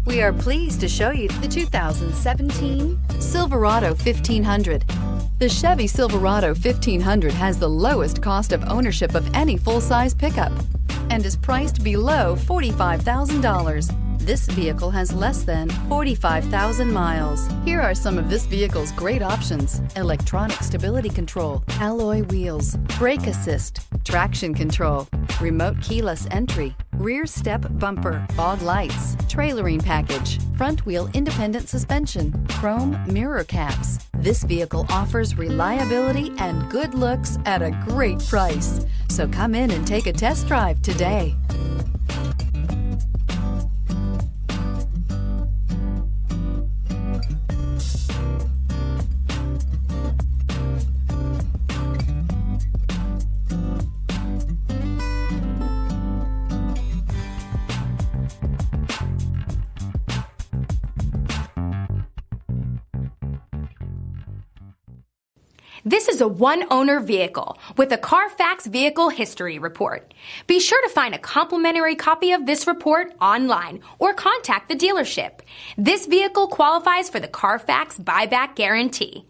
We are pleased to show you the 2017 Silverado 1500. The Chevy Silverado 1500 has the lowest cost of ownership of any full-size pickup and is priced below $45,000. This vehicle has less than 45,000 miles. Here are some of this vehicle's great options: electronic stability control, alloy wheels, brake assist, traction control, remote keyless entry, rear step bumper, fog lights, trailering package, front wheel independent suspension, chrome mirror caps. This vehicle offers reliability and good looks at a great price. So come in and take a test drive today. This is a one-owner vehicle with a Carfax Vehicle History Report. Be sure to find a complimentary copy of this report online or contact the dealership. This vehicle qualifies for the Carfax Buyback Guarantee.